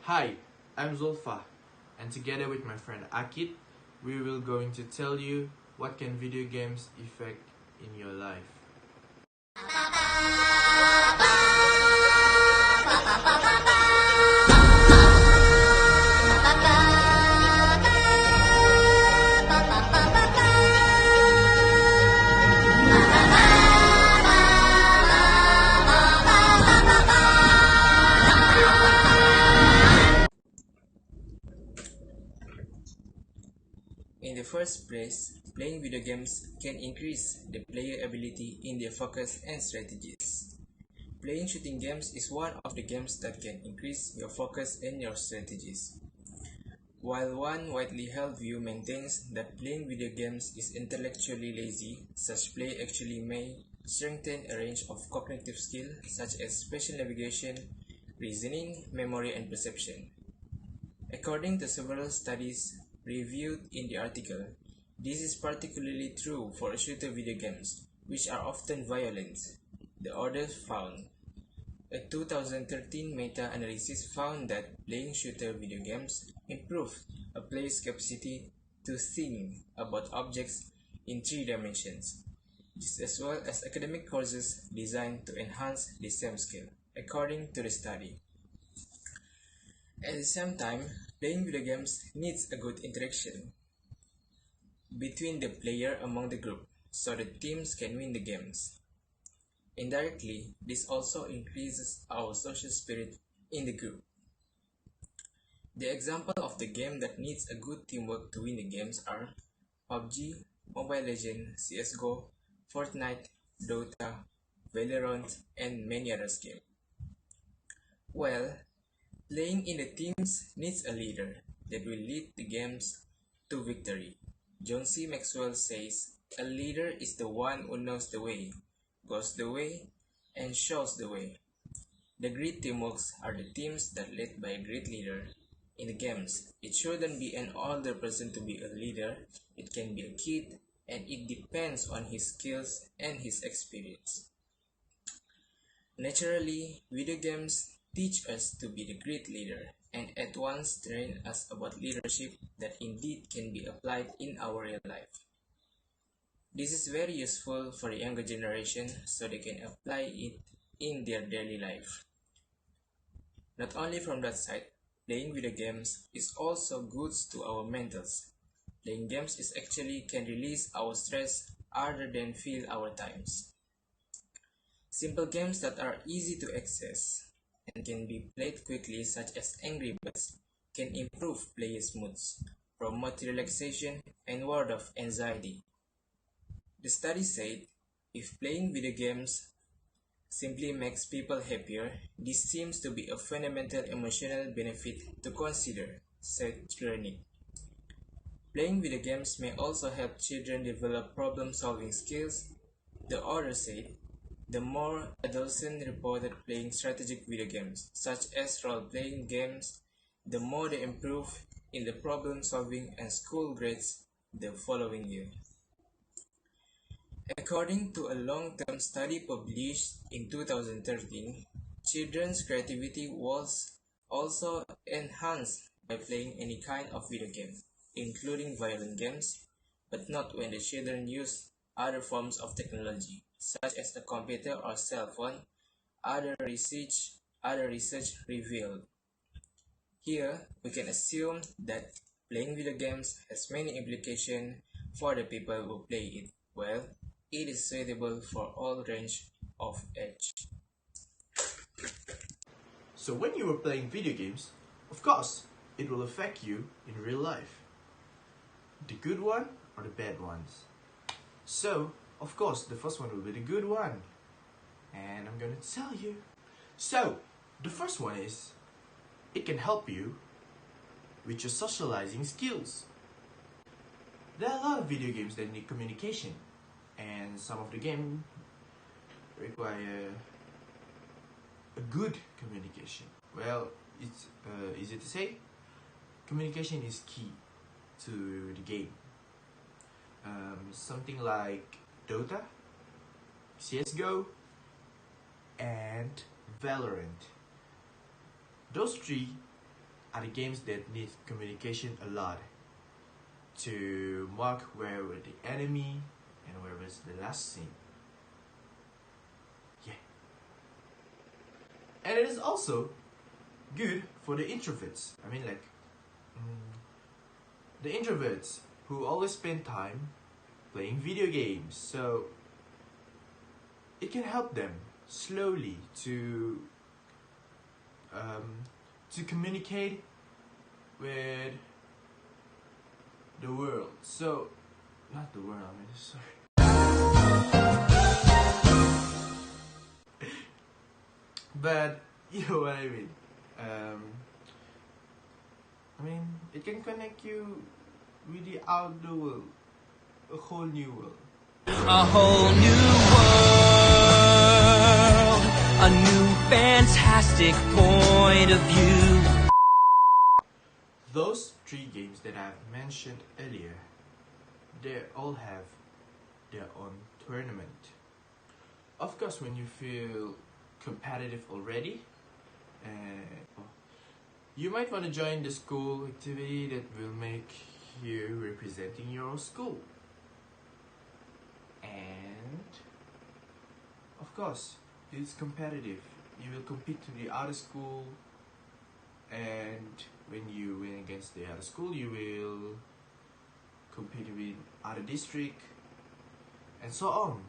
Hi, I'm ZULFAH, and together with my friend AKID, we will going to tell you what can video games affect in your life. In the first place, playing video games can increase the player ability in their focus and strategies. Playing shooting games is one of the games that can increase your focus and your strategies. While one widely held view maintains that playing video games is intellectually lazy, such play actually may strengthen a range of cognitive skills such as spatial navigation, reasoning, memory, and perception. According to several studies reviewed in the article, this is particularly true for shooter video games, which are often violent. The authors found a 2013 meta-analysis found that playing shooter video games improved a player's capacity to think about objects in 3 dimensions, just as well as academic courses designed to enhance the same skill, according to the study. At the same time, playing video games needs a good interaction between the player among the group, so the teams can win the games. Indirectly, this also increases our social spirit in the group. The example of the game that needs a good teamwork to win the games are PUBG, Mobile Legends, CSGO, Fortnite, Dota, Valorant, and many others games. Well, playing in the teams needs a leader that will lead the games to victory. John C. Maxwell says, "A leader is the one who knows the way, goes the way, and shows the way." The great teamworks are the teams that led by a great leader. In the games, it shouldn't be an older person to be a leader, it can be a kid, and it depends on his skills and his experience. Naturally, video games teach us to be the great leader and at once train us about leadership that indeed can be applied in our real life. This is very useful for the younger generation so they can apply it in their daily life. Not only from that side, playing video games is also good to our mentals. Playing games is actually can release our stress other than fill our times. Simple games that are easy to access and can be played quickly, such as Angry Birds, can improve players' moods, promote relaxation, and ward off anxiety. The study said if playing video games simply makes people happier, this seems to be a fundamental emotional benefit to consider, said Grenick. Playing video games may also help children develop problem-solving skills, the author said. The more adolescents reported playing strategic video games, such as role-playing games, the more they improve in the problem-solving and school grades the following year. According to a long-term study published in 2013, children's creativity was also enhanced by playing any kind of video game, including violent games, but not when the children use other forms of technology, such as a computer or cell phone, other research revealed. Here, we can assume that playing video games has many implications for the people who play it. Well, it is suitable for all range of age. So when you are playing video games, of course, it will affect you in real life. The good one or the bad ones. So, of course, the first one will be the good one. And I'm gonna tell you. So, the first one is, it can help you with your socializing skills. There are a lot of video games that need communication, and some of the games require a good communication. Well, it's easy to say. Communication is key to the game. Something like Dota, CSGO, and Valorant. Those three are the games that need communication a lot to mark where were the enemy and where was the last scene. Yeah. And it is also good for the introverts. I mean, like, the introverts who always spend time playing video games. So it can help them slowly to communicate with the world. So, not the world, I mean, sorry. But, you know what I mean. It can connect you with the outer world. A whole new world. A whole new world. A new fantastic point of view. Those 3 games that I've mentioned earlier, they all have their own tournament. Of course, when you feel competitive already, you might want to join the school activity that will make you representing your school. And of course, it's competitive. You will compete to the other school, and when you win against the other school, you will compete with other district, and so on.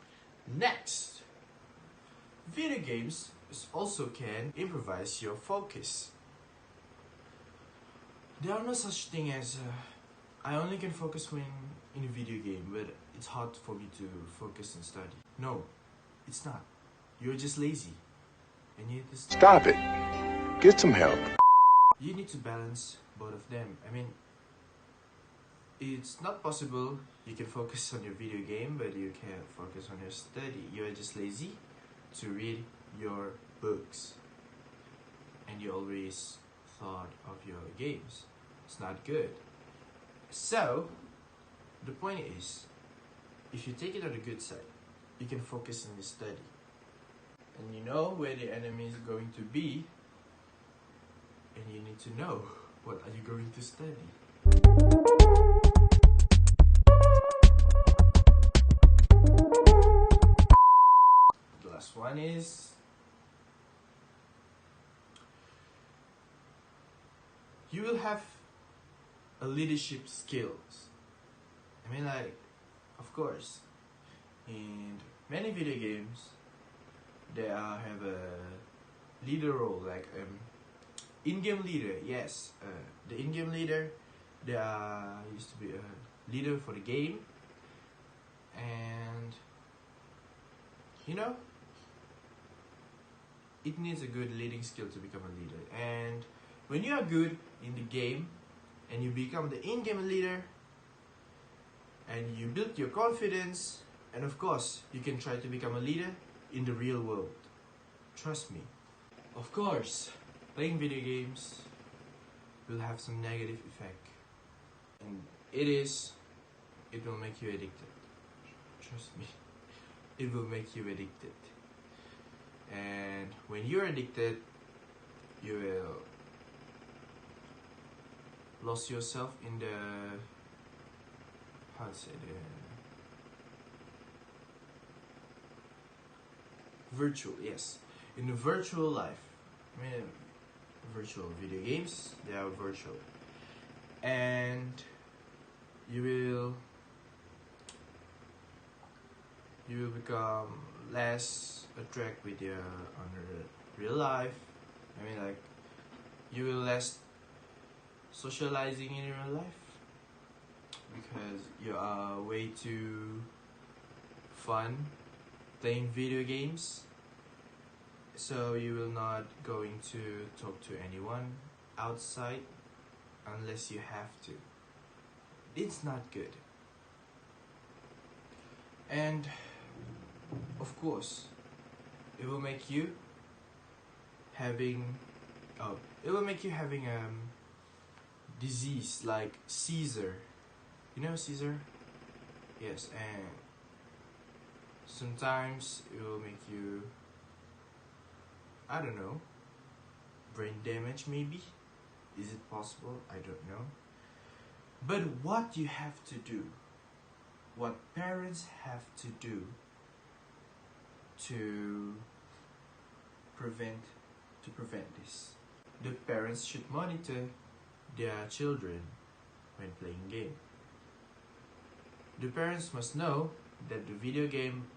Next, video games also can improvise your focus. There are no such thing as I only can focus when in a video game, but it's hard for me to focus and study. No, it's not. You're just lazy, and you need to Stop it. Get some help. You need to balance both of them. I mean, it's not possible you can focus on your video game, but you can't focus on your study. You are just lazy to read your books, and you always thought of your games. It's not good. So, the point is, if you take it on the good side, you can focus on your study. And you know where the enemy is going to be, and you need to know what are you going to study. The last one is you will have a leadership skills. I mean, like, of course, in many video games they have a leader role, like in-game leader. Yes, the in-game leader, there used to be a leader for the game, and you know, it needs a good leading skill to become a leader. And when you are good in the game and you become the in-game leader, and you build your confidence, and of course you can try to become a leader in the real world. Trust me. Of course, playing video games will have some negative effect, and it will make you addicted. Trust me, it will make you addicted. And when you're addicted, you will lose yourself in the, how to say, the virtual, yes, in the virtual life. I mean, virtual video games, they are virtual, and you will become less attracted with your on real life. I mean, like, you will less socializing in real life because you are way too fun playing video games. So you will not going to talk to anyone outside unless you have to. It's not good. And of course, it will make you having disease like Caesar. You know Caesar? Yes, and sometimes it will make you, I don't know, brain damage maybe. Is it possible? I don't know. But what you have to do, what parents have to do to prevent this, the parents should monitor their children when playing game. The parents must know that the video game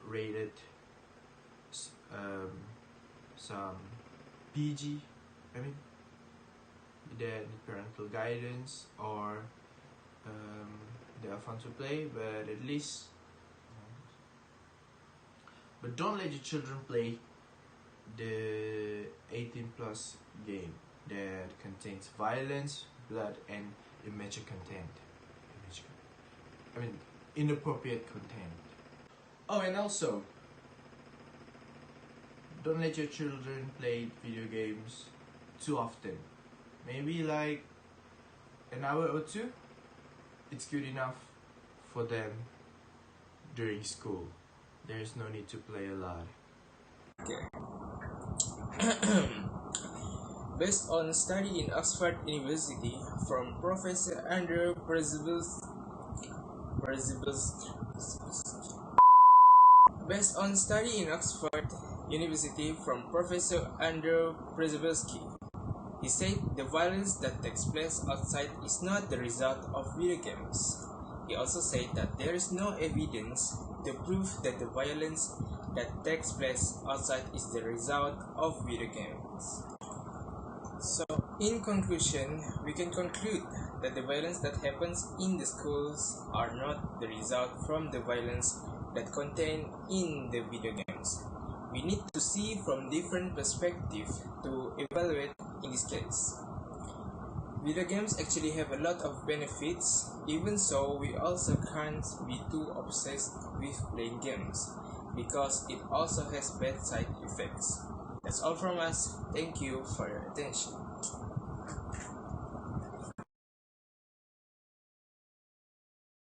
rated some PG, they need parental guidance, or they are fun to play, but at least, but don't let your children play the 18 plus game that contains violence, blood, and immature content. Inappropriate content. Oh, and also, don't let your children play video games too often. Maybe like an hour or two. It's good enough for them during school. There is no need to play a lot. Okay. Based on study in Oxford University from Professor Andrew Based on study in Oxford University from Professor Andrew Przybylski, he said the violence that takes place outside is not the result of video games. He also said that there is no evidence to prove that the violence that takes place outside is the result of video games. So, in conclusion, we can conclude that the violence that happens in the schools are not the result from the violence that contained in the video games. We need to see from different perspectives to evaluate in this case. Video games actually have a lot of benefits. Even so, we also can't be too obsessed with playing games, because it also has bad side effects. That's all from us. Thank you for your attention.